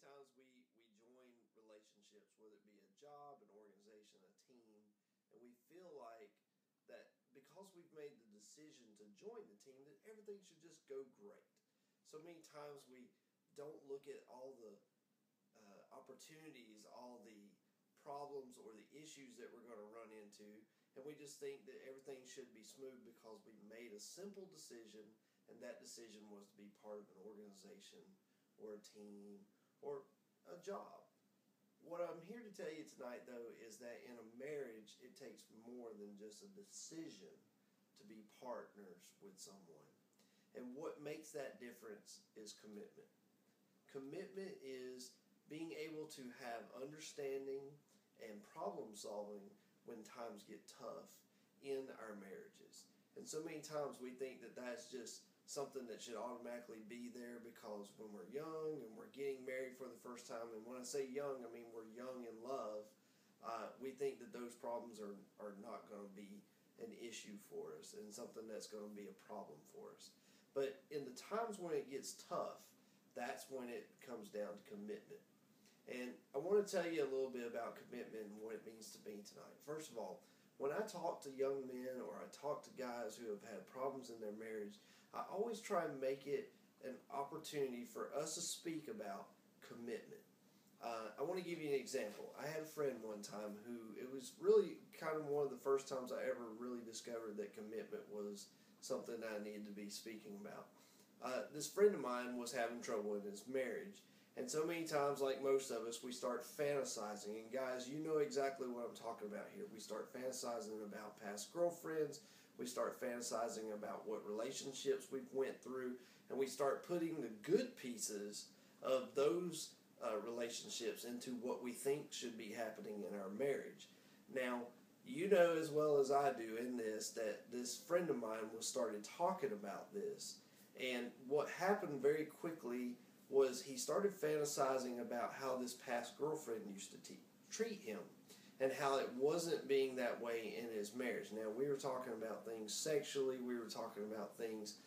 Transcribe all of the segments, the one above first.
times we join relationships, whether it be a job, an organization, a team, and we feel like that because we've made the decision to join the team, that everything should just go great. So many times we don't look at all the opportunities, all the problems or the issues that we're going to run into, and we just think that everything should be smooth because we made a simple decision, and that decision was to be part of an organization or a team or a job. What I'm here to tell you tonight, though, is that in a marriage, it takes more than just a decision to be partners with someone. And what makes that difference is commitment. Commitment is being able to have understanding and problem solving when times get tough in our marriages. And so many times we think that that's just something that should automatically be there because when we're young and we're getting married for the first time, and when I say young, I mean we're young in love, we think that those problems are not going to be an issue for us and something that's going to be a problem for us. But in the times when it gets tough, that's when it comes down to commitment. And I want to tell you a little bit about commitment and what it means to me tonight. First of all, when I talk to young men or I talk to guys who have had problems in their marriage, I always try and make it an opportunity for us to speak about commitment. I want to give you an example. I had a friend one time who, it was really kind of one of the first times I ever really discovered that commitment was something that I needed to be speaking about. This friend of mine was having trouble in his marriage. And so many times, like most of us, we start fantasizing. And guys, you know exactly what I'm talking about here. We start fantasizing about past girlfriends. We start fantasizing about what relationships we've went through. And we start putting the good pieces of those relationships into what we think should be happening in our marriage. Now, you know as well as I do in this that this friend of mine was started talking about this. And what happened very quickly was he started fantasizing about how this past girlfriend used to treat him and how it wasn't being that way in his marriage. Now, we were talking about things sexually, we were talking about things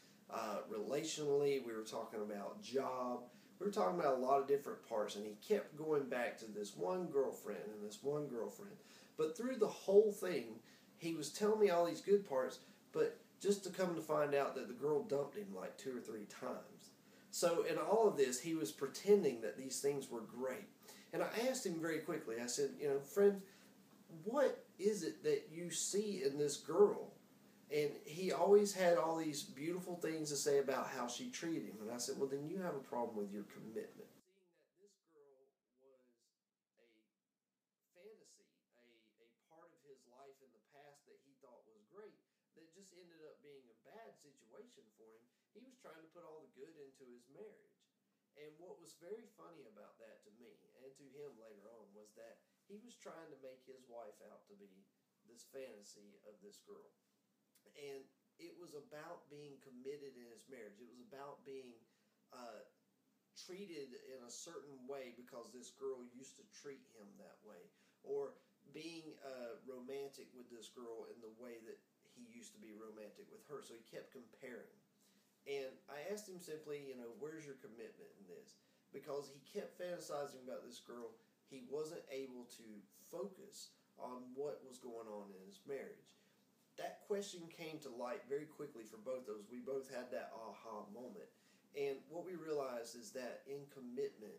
relationally, we were talking about job, we were talking about a lot of different parts, and he kept going back to this one girlfriend and this one girlfriend. But through the whole thing, he was telling me all these good parts, but just to come to find out that the girl dumped him like 2 or 3 times. So in all of this, he was pretending that these things were great. And I asked him very quickly, I said, friend, what is it that you see in this girl? And he always had all these beautiful things to say about how she treated him. And I said, well, then you have a problem with your commitment. Seeing that this girl was a fantasy, a part of his life in the past that he thought was great, that just ended up being a bad situation for him. He was trying to put all the good into his marriage. And what was very funny about that to me and to him later on was that he was trying to make his wife out to be this fantasy of this girl. And it was about being committed in his marriage. It was about being treated in a certain way because this girl used to treat him that way. Or being romantic with this girl in the way that he used to be romantic with her. So he kept comparing. And I asked him simply, where's your commitment in this? Because he kept fantasizing about this girl. He wasn't able to focus on what was going on in his marriage. That question came to light very quickly for both of us. We both had that aha moment. And what we realized is that in commitment,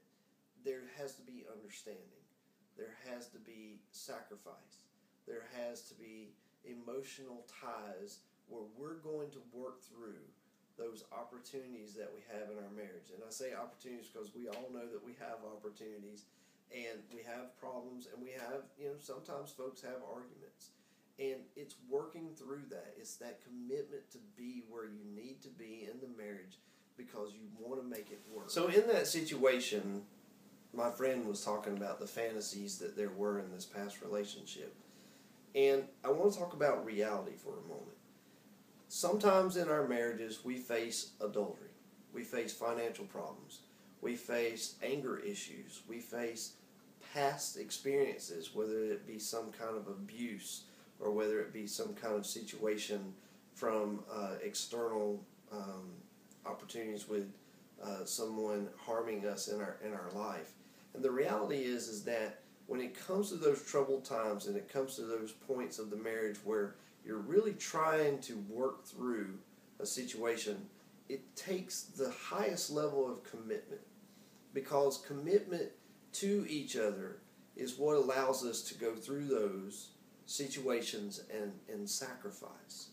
there has to be understanding. There has to be sacrifice. There has to be emotional ties where we're going to work through those opportunities that we have in our marriage. And I say opportunities because we all know that we have opportunities and we have problems and we have, sometimes folks have arguments. And it's working through that. It's that commitment to be where you need to be in the marriage because you want to make it work. So in that situation, my friend was talking about the fantasies that there were in this past relationship. And I want to talk about reality for a moment. Sometimes in our marriages we face adultery. We face financial problems. We face anger issues. We face past experiences, whether it be some kind of abuse or whether it be some kind of situation from external opportunities with someone harming us in our life. And the reality is that when it comes to those troubled times and it comes to those points of the marriage where you're really trying to work through a situation, it takes the highest level of commitment, because commitment to each other is what allows us to go through those situations and sacrifice.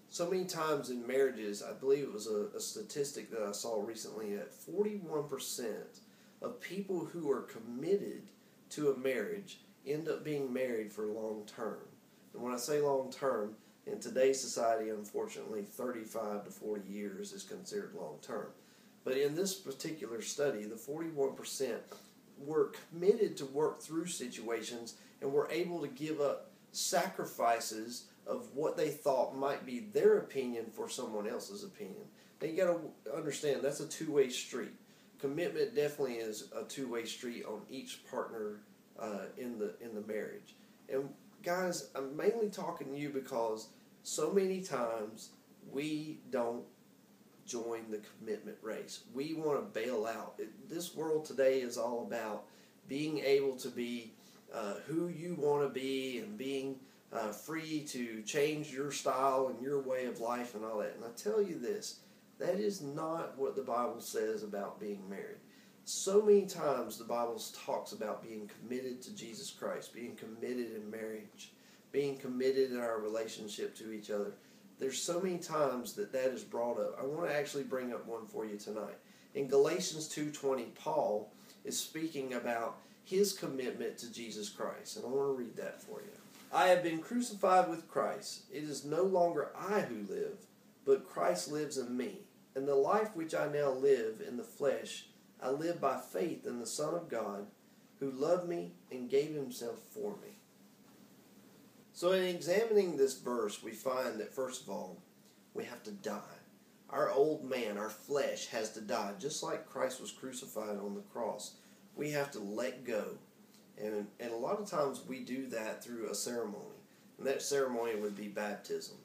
So many times in marriages, I believe it was a statistic that I saw recently, that 41% of people who are committed to a marriage end up being married for long term. And when I say long term, in today's society, unfortunately, 35 to 40 years is considered long term. But in this particular study, the 41% were committed to work through situations and were able to give up sacrifices of what they thought might be their opinion for someone else's opinion. Now you got to understand, that's a two-way street. Commitment definitely is a two-way street on each partner in the marriage. And guys, I'm mainly talking to you because so many times we don't join the commitment race. We want to bail out. This world today is all about being able to be who you want to be and being free to change your style and your way of life and all that. And I tell you this, that is not what the Bible says about being married. So many times the Bible talks about being committed to Jesus Christ, being committed in marriage, being committed in our relationship to each other. There's so many times that is brought up. I want to actually bring up one for you tonight. In Galatians 2:20, Paul is speaking about his commitment to Jesus Christ. And I want to read that for you. I have been crucified with Christ. It is no longer I who live, but Christ lives in me. And the life which I now live in the flesh, I live by faith in the Son of God, who loved me and gave himself for me. So in examining this verse, we find that first of all, we have to die. Our old man, our flesh, has to die. Just like Christ was crucified on the cross, we have to let go. And a lot of times we do that through a ceremony. And that ceremony would be baptism.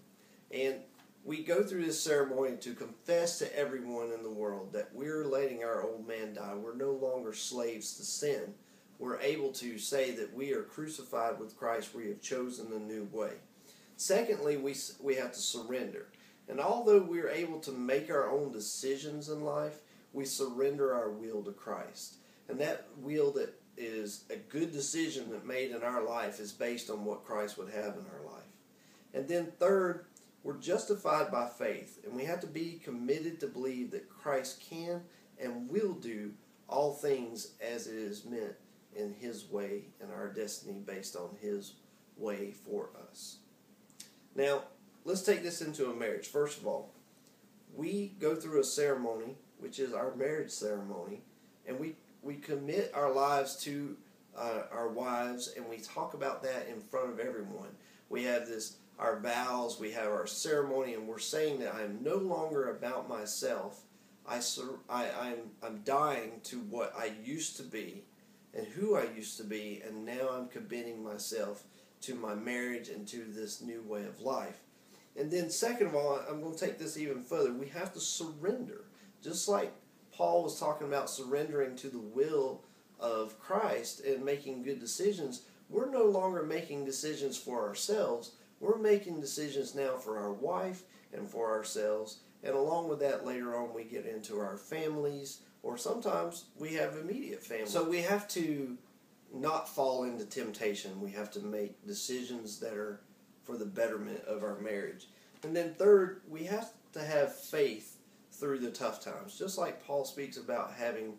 And we go through this ceremony to confess to everyone in the world that we're letting our old man die. We're no longer slaves to sin. We're able to say that we are crucified with Christ. We have chosen a new way. Secondly, we have to surrender. And although we're able to make our own decisions in life, we surrender our will to Christ. And that will that is a good decision that made in our life is based on what Christ would have in our life. And then third, we're justified by faith. And we have to be committed to believe that Christ can and will do all things as it is meant in his way and our destiny based on his way for us. Now, let's take this into a marriage. First of all, we go through a ceremony, which is our marriage ceremony, and we commit our lives to our wives, and we talk about that in front of everyone. We have our vows, we have our ceremony, and we're saying that I'm no longer about myself. I'm dying to what I used to be and who I used to be, and now I'm committing myself to my marriage and to this new way of life. And then second of all, I'm going to take this even further. We have to surrender. Just like Paul was talking about surrendering to the will of Christ and making good decisions, we're no longer making decisions for ourselves. We're making decisions now for our wife and for ourselves. And along with that, later on, we get into our families, or sometimes we have immediate family. So we have to not fall into temptation. We have to make decisions that are for the betterment of our marriage. And then third, we have to have faith through the tough times. Just like Paul speaks about having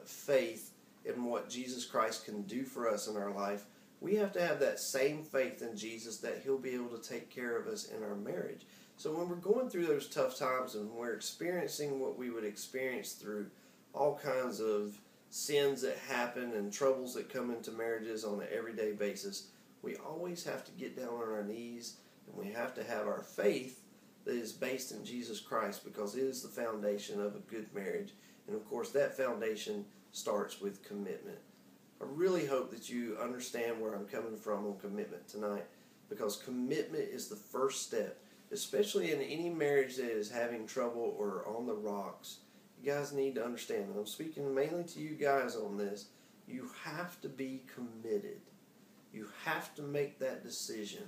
faith in what Jesus Christ can do for us in our life, we have to have that same faith in Jesus that he'll be able to take care of us in our marriage. So when we're going through those tough times and we're experiencing what we would experience through all kinds of sins that happen and troubles that come into marriages on an everyday basis, we always have to get down on our knees, and we have to have our faith that is based in Jesus Christ, because it is the foundation of a good marriage. And of course, that foundation starts with commitment. I really hope that you understand where I'm coming from on commitment tonight, because commitment is the first step, especially in any marriage that is having trouble or on the rocks. You guys need to understand, and I'm speaking mainly to you guys on this, You have to be committed. You have to make that decision.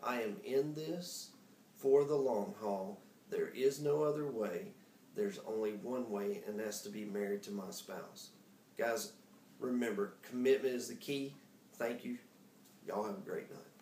I am in this for the long haul. There is no other way. There's only one way, and that's to be married to my spouse. Guys, remember, commitment is the key. Thank you. Y'all have a great night.